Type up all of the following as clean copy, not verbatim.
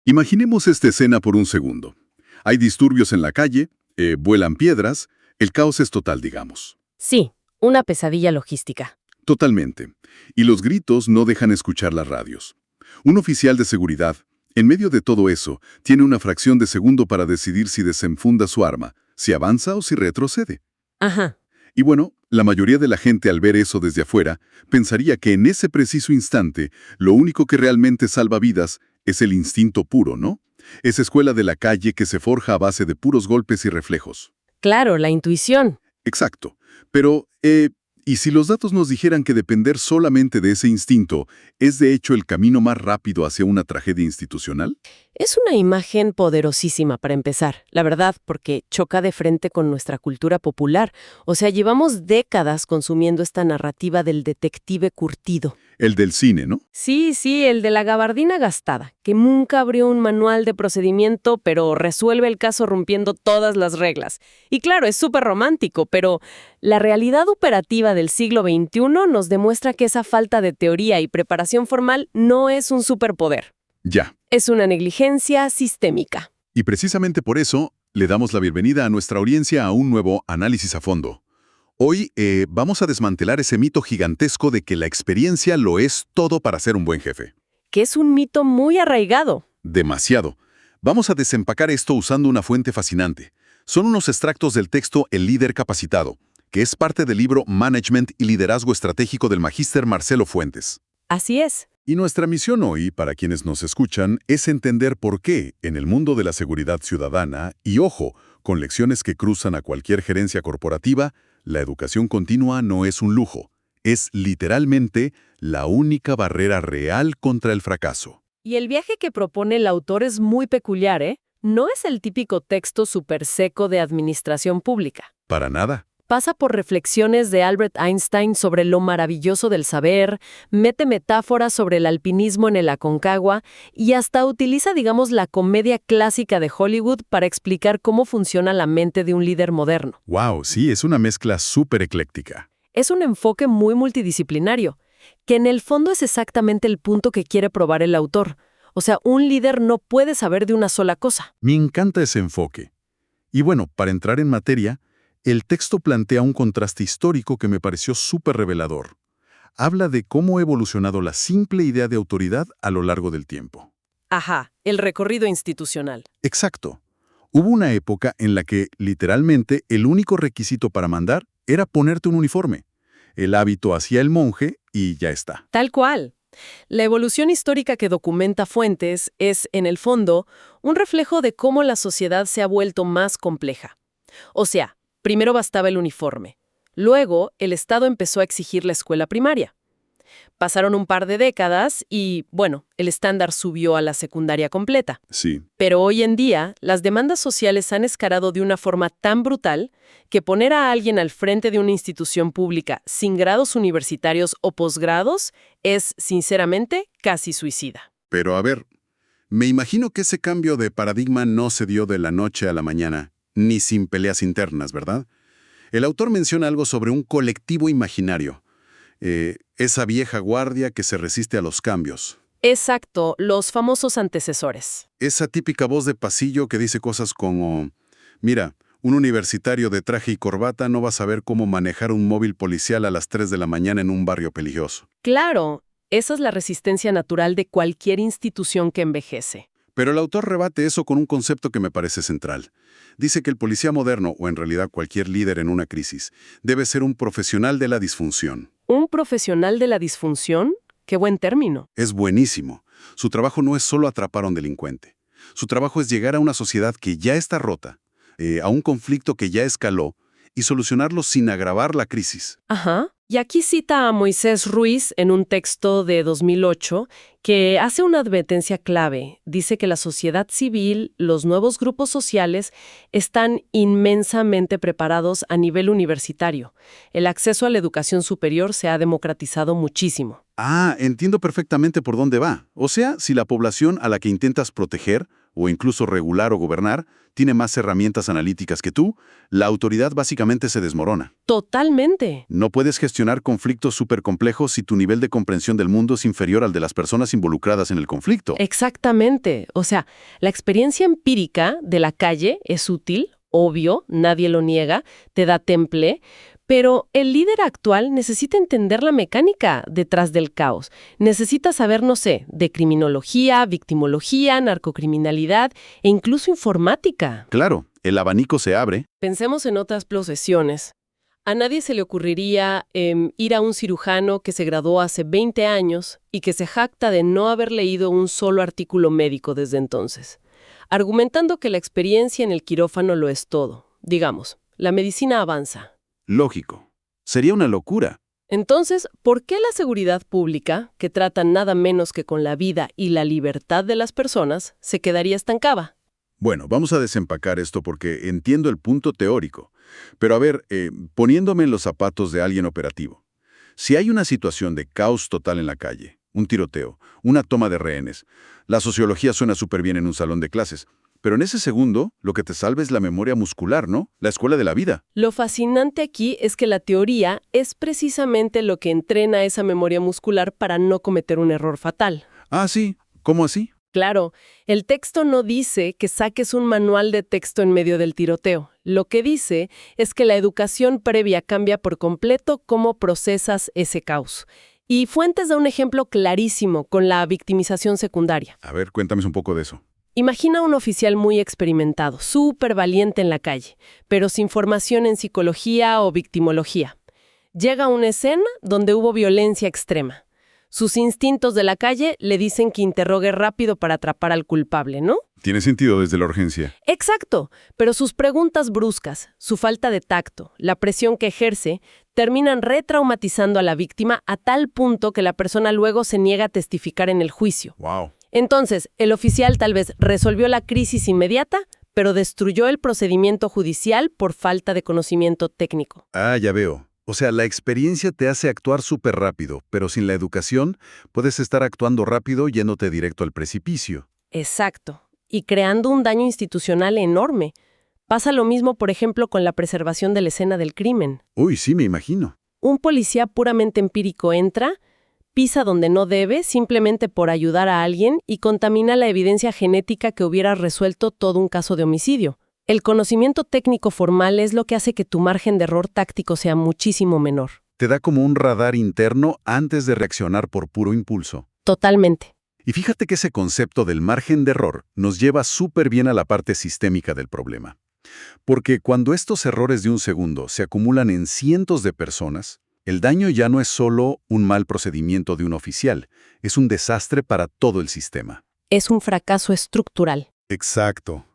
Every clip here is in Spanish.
Imaginemos esta escena por un segundo. Hay disturbios en la calle, vuelan piedras, el caos es total, digamos. Sí, una pesadilla logística. Totalmente. Y los gritos no dejan escuchar las radios. Un oficial de seguridad, en medio de todo eso, tiene una fracción de segundo para decidir si desenfunda su arma, si avanza o si retrocede. Ajá. Y bueno, la mayoría de la gente al ver eso desde afuera pensaría que en ese preciso instante lo único que realmente salva vidas es el instinto puro, ¿no? Esa escuela de la calle que se forja a base de puros golpes y reflejos. Claro, la intuición. Exacto. Pero, ¿y si los datos nos dijeran que depender solamente de ese instinto es de hecho el camino más rápido hacia una tragedia institucional? Es una imagen poderosísima para empezar, la verdad, porque choca de frente con nuestra cultura popular. O sea, llevamos décadas consumiendo esta narrativa del detective curtido. El del cine, ¿no? Sí, el de la gabardina gastada, que nunca abrió un manual de procedimiento, pero resuelve el caso rompiendo todas las reglas. Y claro, es súper romántico, pero la realidad operativa del siglo XXI nos demuestra que esa falta de teoría y preparación formal no es un superpoder. Ya. Es una negligencia sistémica. Y precisamente por eso le damos la bienvenida a nuestra audiencia a un nuevo análisis a fondo. Hoy vamos a desmantelar ese mito gigantesco de que la experiencia lo es todo para ser un buen jefe. Que es un mito muy arraigado. Demasiado. Vamos a desempacar esto usando una fuente fascinante. Son unos extractos del texto El líder capacitado, que es parte del libro Management y Liderazgo Estratégico del magíster Marcelo Fuentes. Así es. Y nuestra misión hoy, para quienes nos escuchan, es entender por qué, en el mundo de la seguridad ciudadana, y ojo, con lecciones que cruzan a cualquier gerencia corporativa, la educación continua no es un lujo, es literalmente la única barrera real contra el fracaso. Y el viaje que propone el autor es muy peculiar, ¿eh? No es el típico texto súper seco de administración pública. Para nada. Pasa por reflexiones de Albert Einstein sobre lo maravilloso del saber, mete metáforas sobre el alpinismo en el Aconcagua y hasta utiliza, digamos, la comedia clásica de Hollywood para explicar cómo funciona la mente de un líder moderno. ¡Wow! Sí, es una mezcla súper ecléctica. Es un enfoque muy multidisciplinario, que en el fondo es exactamente el punto que quiere probar el autor. O sea, un líder no puede saber de una sola cosa. Me encanta ese enfoque. Y bueno, para entrar en materia, el texto plantea un contraste histórico que me pareció súper revelador. Habla de cómo ha evolucionado la simple idea de autoridad a lo largo del tiempo. Ajá, el recorrido institucional. Exacto. Hubo una época en la que, literalmente, el único requisito para mandar era ponerte un uniforme. El hábito hacía el monje y ya está. Tal cual. La evolución histórica que documenta Fuentes es, en el fondo, un reflejo de cómo la sociedad se ha vuelto más compleja. O sea, primero bastaba el uniforme. Luego, el Estado empezó a exigir la escuela primaria. Pasaron un par de décadas y, bueno, el estándar subió a la secundaria completa. Sí. Pero hoy en día, las demandas sociales han escalado de una forma tan brutal que poner a alguien al frente de una institución pública sin grados universitarios o posgrados es, sinceramente, casi suicida. Pero a ver, me imagino que ese cambio de paradigma no se dio de la noche a la mañana, ni sin peleas internas, ¿verdad? El autor menciona algo sobre un colectivo imaginario. Esa vieja guardia que se resiste a los cambios. Exacto, los famosos antecesores. Esa típica voz de pasillo que dice cosas como, mira, un universitario de traje y corbata no va a saber cómo manejar un móvil policial a las 3 de la mañana en un barrio peligroso. Claro, esa es la resistencia natural de cualquier institución que envejece. Pero el autor rebate eso con un concepto que me parece central. Dice que el policía moderno, o en realidad cualquier líder en una crisis, debe ser un profesional de la disfunción. ¿Un profesional de la disfunción? ¡Qué buen término! Es buenísimo. Su trabajo no es solo atrapar a un delincuente. Su trabajo es llegar a una sociedad que ya está rota, a un conflicto que ya escaló, y solucionarlo sin agravar la crisis. Ajá. Y aquí cita a Moisés Ruiz en un texto de 2008 que hace una advertencia clave. Dice que la sociedad civil, los nuevos grupos sociales, están inmensamente preparados a nivel universitario. El acceso a la educación superior se ha democratizado muchísimo. Ah, entiendo perfectamente por dónde va. O sea, si la población a la que intentas proteger, o incluso regular o gobernar, tiene más herramientas analíticas que tú, la autoridad básicamente se desmorona. Totalmente. No puedes gestionar conflictos súper complejos si tu nivel de comprensión del mundo es inferior al de las personas involucradas en el conflicto. Exactamente. O sea, la experiencia empírica de la calle es útil, obvio, nadie lo niega, te da temple, pero el líder actual necesita entender la mecánica detrás del caos. Necesita saber, no sé, de criminología, victimología, narcocriminalidad e incluso informática. Claro, el abanico se abre. Pensemos en otras profesiones. A nadie se le ocurriría ir a un cirujano que se graduó hace 20 años y que se jacta de no haber leído un solo artículo médico desde entonces, argumentando que la experiencia en el quirófano lo es todo. Digamos, la medicina avanza. Lógico. Sería una locura. Entonces, ¿por qué la seguridad pública, que trata nada menos que con la vida y la libertad de las personas, se quedaría estancada? Bueno, vamos a desempacar esto porque entiendo el punto teórico. Pero a ver, poniéndome en los zapatos de alguien operativo. Si hay una situación de caos total en la calle, un tiroteo, una toma de rehenes, la sociología suena súper bien en un salón de clases. Pero en ese segundo, lo que te salva es la memoria muscular, ¿no? La escuela de la vida. Lo fascinante aquí es que la teoría es precisamente lo que entrena esa memoria muscular para no cometer un error fatal. Ah, sí. ¿Cómo así? Claro, el texto no dice que saques un manual de texto en medio del tiroteo. Lo que dice es que la educación previa cambia por completo cómo procesas ese caos. Y Fuentes da un ejemplo clarísimo con la victimización secundaria. A ver, cuéntame un poco de eso. Imagina un oficial muy experimentado, súper valiente en la calle, pero sin formación en psicología o victimología. Llega a una escena donde hubo violencia extrema. Sus instintos de la calle le dicen que interrogue rápido para atrapar al culpable, ¿no? Tiene sentido desde la urgencia. Exacto, pero sus preguntas bruscas, su falta de tacto, la presión que ejerce, terminan retraumatizando a la víctima a tal punto que la persona luego se niega a testificar en el juicio. Wow. Entonces, el oficial tal vez resolvió la crisis inmediata, pero destruyó el procedimiento judicial por falta de conocimiento técnico. Ah, ya veo. O sea, la experiencia te hace actuar súper rápido, pero sin la educación puedes estar actuando rápido yéndote directo al precipicio. Exacto. Y creando un daño institucional enorme. Pasa lo mismo, por ejemplo, con la preservación de la escena del crimen. Uy, sí, me imagino. Un policía puramente empírico entra, pisa donde no debe, simplemente por ayudar a alguien, y contamina la evidencia genética que hubiera resuelto todo un caso de homicidio. El conocimiento técnico formal es lo que hace que tu margen de error táctico sea muchísimo menor. Te da como un radar interno antes de reaccionar por puro impulso. Totalmente. Y fíjate que ese concepto del margen de error nos lleva súper bien a la parte sistémica del problema. Porque cuando estos errores de un segundo se acumulan en cientos de personas, el daño ya no es solo un mal procedimiento de un oficial, es un desastre para todo el sistema. Es un fracaso estructural. Exacto.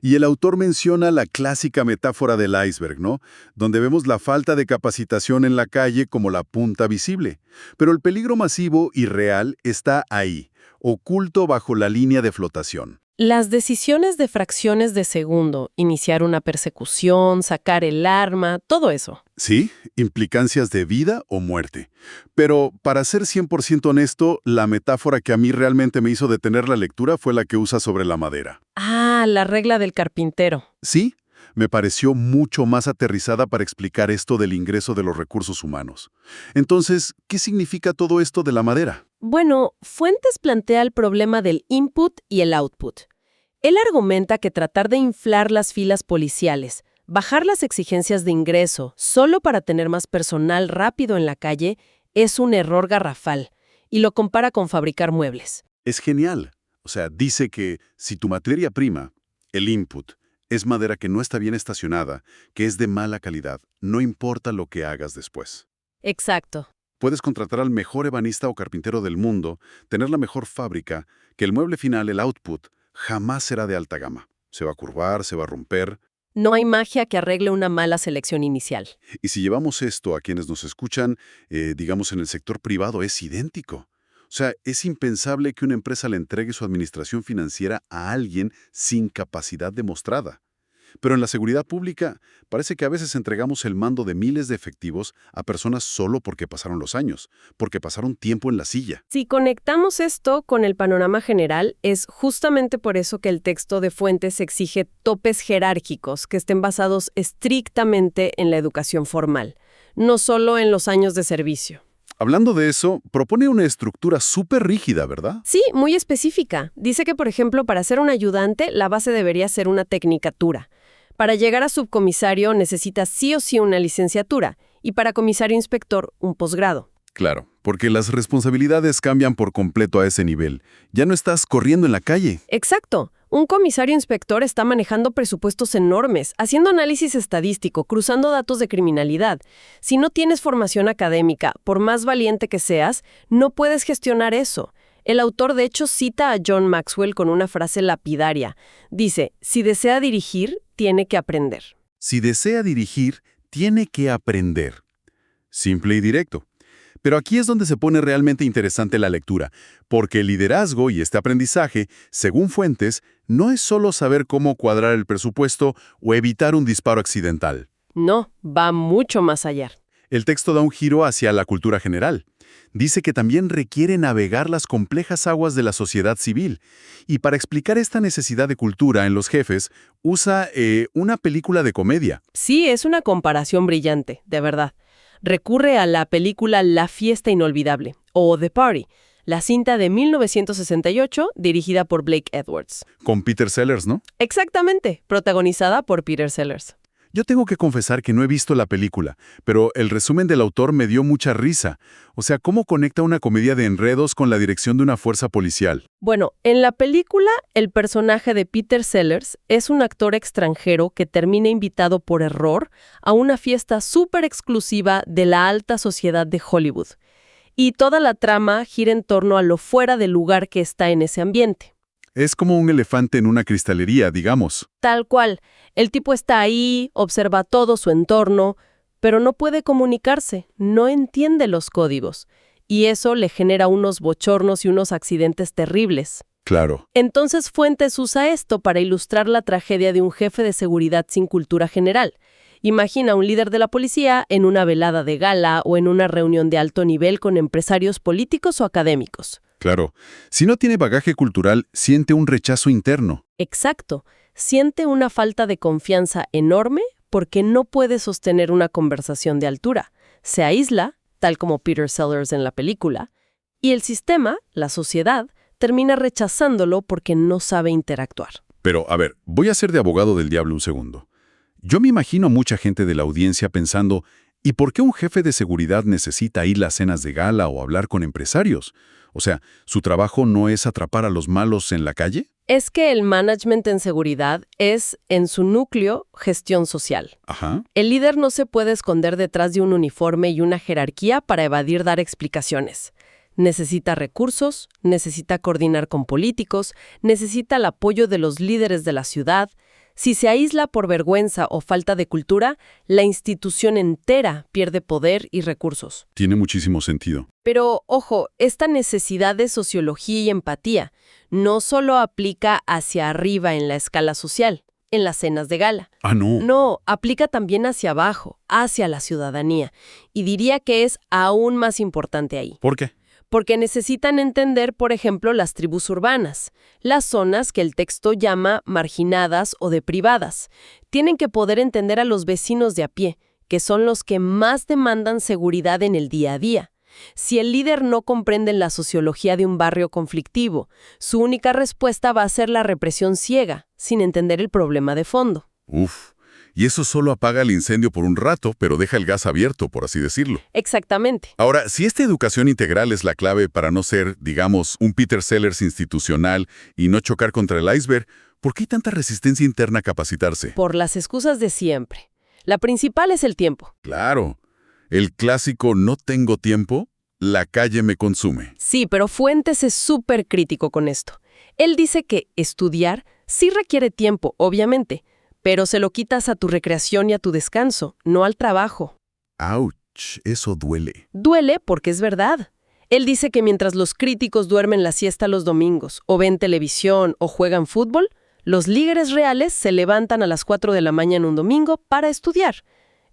Y el autor menciona la clásica metáfora del iceberg, ¿no? Donde vemos la falta de capacitación en la calle como la punta visible. Pero el peligro masivo y real está ahí, oculto bajo la línea de flotación. Las decisiones de fracciones de segundo, iniciar una persecución, sacar el arma, todo eso. Sí, implicancias de vida o muerte. Pero, para ser 100% honesto, la metáfora que a mí realmente me hizo detener la lectura fue la que usa sobre la madera. Ah, la regla del carpintero. Sí, me pareció mucho más aterrizada para explicar esto del ingreso de los recursos humanos. Entonces, ¿qué significa todo esto de la madera? Bueno, Fuentes plantea el problema del input y el output. Él argumenta que tratar de inflar las filas policiales, bajar las exigencias de ingreso solo para tener más personal rápido en la calle es un error garrafal, y lo compara con fabricar muebles. Es genial. O sea, dice que si tu materia prima, el input, es madera que no está bien estacionada, que es de mala calidad, no importa lo que hagas después. Exacto. Puedes contratar al mejor ebanista o carpintero del mundo, tener la mejor fábrica, que el mueble final, el output, jamás será de alta gama. Se va a curvar, se va a romper. No hay magia que arregle una mala selección inicial. Y si llevamos esto a quienes nos escuchan, digamos en el sector privado, es idéntico. O sea, es impensable que una empresa le entregue su administración financiera a alguien sin capacidad demostrada. Pero en la seguridad pública parece que a veces entregamos el mando de miles de efectivos a personas solo porque pasaron los años, porque pasaron tiempo en la silla. Si conectamos esto con el panorama general, es justamente por eso que el texto de Fuentes exige topes jerárquicos que estén basados estrictamente en la educación formal, no solo en los años de servicio. Hablando de eso, propone una estructura súper rígida, ¿verdad? Sí, muy específica. Dice que, por ejemplo, para ser un ayudante, la base debería ser una tecnicatura. Para llegar a subcomisario necesitas sí o sí una licenciatura y para comisario inspector un posgrado. Claro, porque las responsabilidades cambian por completo a ese nivel. Ya no estás corriendo en la calle. Exacto. Un comisario inspector está manejando presupuestos enormes, haciendo análisis estadístico, cruzando datos de criminalidad. Si no tienes formación académica, por más valiente que seas, no puedes gestionar eso. El autor, de hecho, cita a John Maxwell con una frase lapidaria. Dice, si desea dirigir, tiene que aprender. Si desea dirigir, tiene que aprender. Simple y directo. Pero aquí es donde se pone realmente interesante la lectura, porque el liderazgo y este aprendizaje, según Fuentes, no es solo saber cómo cuadrar el presupuesto o evitar un disparo accidental. No, va mucho más allá. El texto da un giro hacia la cultura general. Dice que también requiere navegar las complejas aguas de la sociedad civil. Y para explicar esta necesidad de cultura en los jefes, usa una película de comedia. Sí, es una comparación brillante, de verdad. Recurre a la película La fiesta inolvidable, o The Party, la cinta de 1968 dirigida por Blake Edwards. Con Peter Sellers, ¿no? Exactamente, protagonizada por Peter Sellers. Yo tengo que confesar que no he visto la película, pero el resumen del autor me dio mucha risa. O sea, ¿cómo conecta una comedia de enredos con la dirección de una fuerza policial? Bueno, en la película, el personaje de Peter Sellers es un actor extranjero que termina invitado por error a una fiesta súper exclusiva de la alta sociedad de Hollywood. Y toda la trama gira en torno a lo fuera del lugar que está en ese ambiente. Es como un elefante en una cristalería, digamos. Tal cual. El tipo está ahí, observa todo su entorno, pero no puede comunicarse, no entiende los códigos. Y eso le genera unos bochornos y unos accidentes terribles. Claro. Entonces Fuentes usa esto para ilustrar la tragedia de un jefe de seguridad sin cultura general. Imagina a un líder de la policía en una velada de gala o en una reunión de alto nivel con empresarios políticos o académicos. Claro. Si no tiene bagaje cultural, siente un rechazo interno. Exacto. Siente una falta de confianza enorme porque no puede sostener una conversación de altura. Se aísla, tal como Peter Sellers en la película, y el sistema, la sociedad, termina rechazándolo porque no sabe interactuar. Pero, a ver, voy a ser de abogado del diablo un segundo. Yo me imagino a mucha gente de la audiencia pensando, ¿y por qué un jefe de seguridad necesita ir a las cenas de gala o hablar con empresarios? O sea, ¿su trabajo no es atrapar a los malos en la calle? Es que el management en seguridad es, en su núcleo, gestión social. Ajá. El líder no se puede esconder detrás de un uniforme y una jerarquía para evadir dar explicaciones. Necesita recursos, necesita coordinar con políticos, necesita el apoyo de los líderes de la ciudad. Si se aísla por vergüenza o falta de cultura, la institución entera pierde poder y recursos. Tiene muchísimo sentido. Pero, ojo, esta necesidad de sociología y empatía no solo aplica hacia arriba en la escala social, en las cenas de gala. Ah, no. No, aplica también hacia abajo, hacia la ciudadanía. Y diría que es aún más importante ahí. ¿Por qué? Porque necesitan entender, por ejemplo, las tribus urbanas, las zonas que el texto llama marginadas o deprivadas. Tienen que poder entender a los vecinos de a pie, que son los que más demandan seguridad en el día a día. Si el líder no comprende la sociología de un barrio conflictivo, su única respuesta va a ser la represión ciega, sin entender el problema de fondo. Uf. Y eso solo apaga el incendio por un rato, pero deja el gas abierto, por así decirlo. Exactamente. Ahora, si esta educación integral es la clave para no ser, digamos, un Peter Sellers institucional y no chocar contra el iceberg, ¿por qué hay tanta resistencia interna a capacitarse? Por las excusas de siempre. La principal es el tiempo. Claro. El clásico no tengo tiempo, la calle me consume. Sí, pero Fuentes es súper crítico con esto. Él dice que estudiar sí requiere tiempo, obviamente, pero se lo quitas a tu recreación y a tu descanso, no al trabajo. ¡Auch! Eso duele. Duele porque es verdad. Él dice que mientras los críticos duermen la siesta los domingos, o ven televisión, o juegan fútbol, Los líderes reales se levantan a las 4 de la mañana un domingo para estudiar.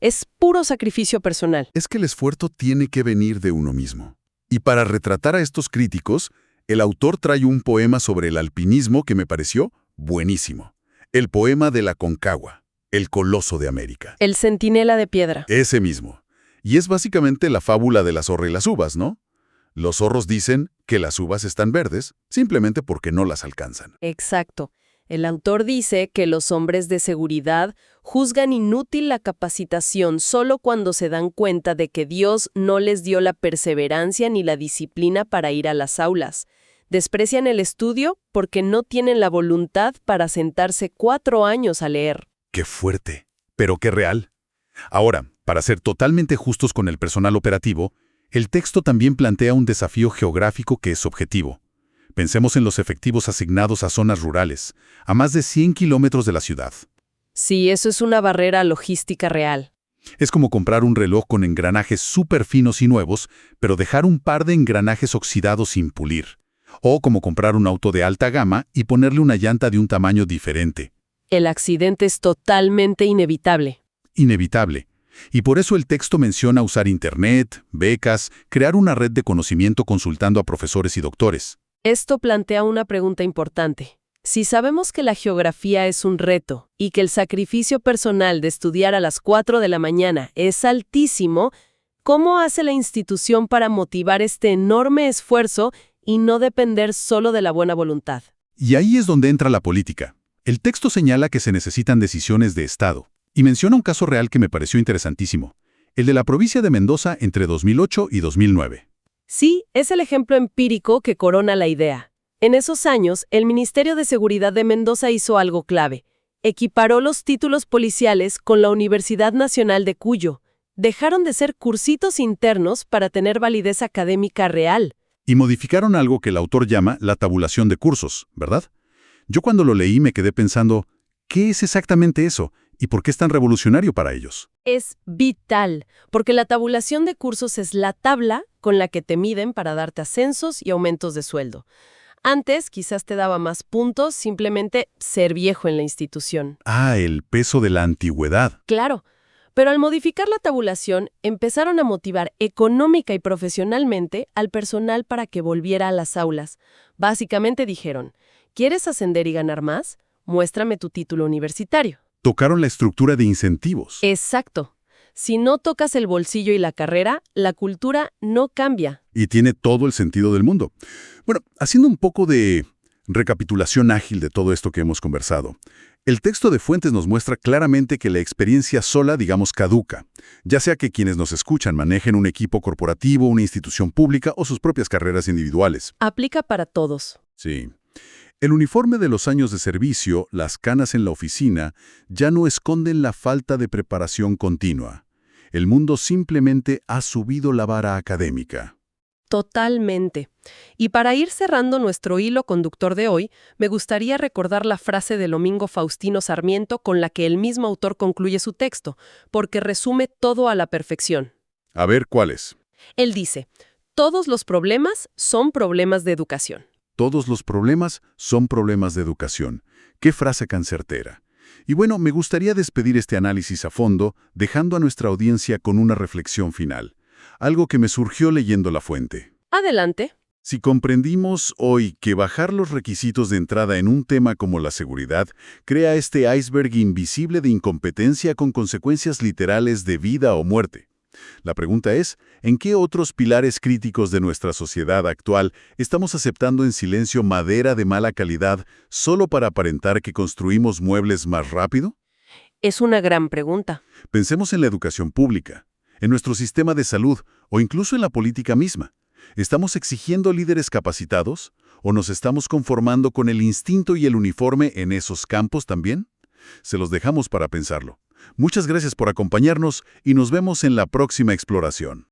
Es puro sacrificio personal. Es que el esfuerzo tiene que venir de uno mismo. Y para retratar a estos críticos, el autor trae un poema sobre el alpinismo que me pareció buenísimo. El poema de la Aconcagua, el coloso de América. El centinela de piedra. Ese mismo. Y es básicamente la fábula de la zorra y las uvas, ¿no? Los zorros dicen que las uvas están verdes simplemente porque no las alcanzan. Exacto. El autor dice que los hombres de seguridad juzgan inútil la capacitación solo cuando se dan cuenta de que Dios no les dio la perseverancia ni la disciplina para ir a las aulas. Desprecian el estudio porque no tienen la voluntad para sentarse 4 años a leer. ¡Qué fuerte! Pero qué real. Ahora, para ser totalmente justos con el personal operativo, el texto también plantea un desafío geográfico que es objetivo. Pensemos en los efectivos asignados a zonas rurales, a más de 100 kilómetros de la ciudad. Sí, eso es una barrera logística real. Es como comprar un reloj con engranajes súper finos y nuevos, pero dejar un par de engranajes oxidados sin pulir. O como comprar un auto de alta gama y ponerle una llanta de un tamaño diferente. El accidente es totalmente inevitable. Inevitable. Y por eso el texto menciona usar Internet, becas, crear una red de conocimiento consultando a profesores y doctores. Esto plantea una pregunta importante. Si sabemos que la geografía es un reto y que el sacrificio personal de estudiar a las 4 de la mañana es altísimo, ¿cómo hace la institución para motivar este enorme esfuerzo y no depender solo de la buena voluntad? Y ahí es donde entra la política. El texto señala que se necesitan decisiones de Estado. Y menciona un caso real que me pareció interesantísimo, el de la provincia de Mendoza entre 2008 y 2009. Sí, es el ejemplo empírico que corona la idea. En esos años, el Ministerio de Seguridad de Mendoza hizo algo clave. Equiparó los títulos policiales con la Universidad Nacional de Cuyo. Dejaron de ser cursitos internos para tener validez académica real. Y modificaron algo que el autor llama la tabulación de cursos, ¿verdad? Yo cuando lo leí me quedé pensando, ¿qué es exactamente eso? ¿Y por qué es tan revolucionario para ellos? Es vital, porque la tabulación de cursos es la tabla con la que te miden para darte ascensos y aumentos de sueldo. Antes quizás te daba más puntos simplemente ser viejo en la institución. Ah, el peso de la antigüedad. Claro, pero al modificar la tabulación empezaron a motivar económica y profesionalmente al personal para que volviera a las aulas. Básicamente dijeron, ¿quieres ascender y ganar más? Muéstrame tu título universitario. Tocaron la estructura de incentivos. Exacto. Si no tocas el bolsillo y la carrera, la cultura no cambia. Y tiene todo el sentido del mundo. Bueno, haciendo un poco de recapitulación ágil de todo esto que hemos conversado, el texto de Fuentes nos muestra claramente que la experiencia sola, digamos, caduca, ya sea que quienes nos escuchan manejen un equipo corporativo, una institución pública o sus propias carreras individuales. Aplica para todos. Sí. El uniforme de los años de servicio, las canas en la oficina, ya no esconden la falta de preparación continua. El mundo simplemente ha subido la vara académica. Totalmente. Y para ir cerrando nuestro hilo conductor de hoy, me gustaría recordar la frase de Domingo Faustino Sarmiento con la que el mismo autor concluye su texto, porque resume todo a la perfección. A ver, ¿cuáles? Él dice, todos los problemas son problemas de educación. Todos los problemas son problemas de educación. ¡Qué frase tan certera! Y bueno, me gustaría despedir este análisis a fondo, dejando a nuestra audiencia con una reflexión final. Algo que me surgió leyendo la fuente. Adelante. Si comprendimos hoy que bajar los requisitos de entrada en un tema como la seguridad crea este iceberg invisible de incompetencia con consecuencias literales de vida o muerte, la pregunta es, ¿en qué otros pilares críticos de nuestra sociedad actual estamos aceptando en silencio madera de mala calidad solo para aparentar que construimos muebles más rápido? Es una gran pregunta. Pensemos en la educación pública, en nuestro sistema de salud o incluso en la política misma. ¿Estamos exigiendo líderes capacitados o nos estamos conformando con el instinto y el uniforme en esos campos también? Se los dejamos para pensarlo. Muchas gracias por acompañarnos y nos vemos en la próxima exploración.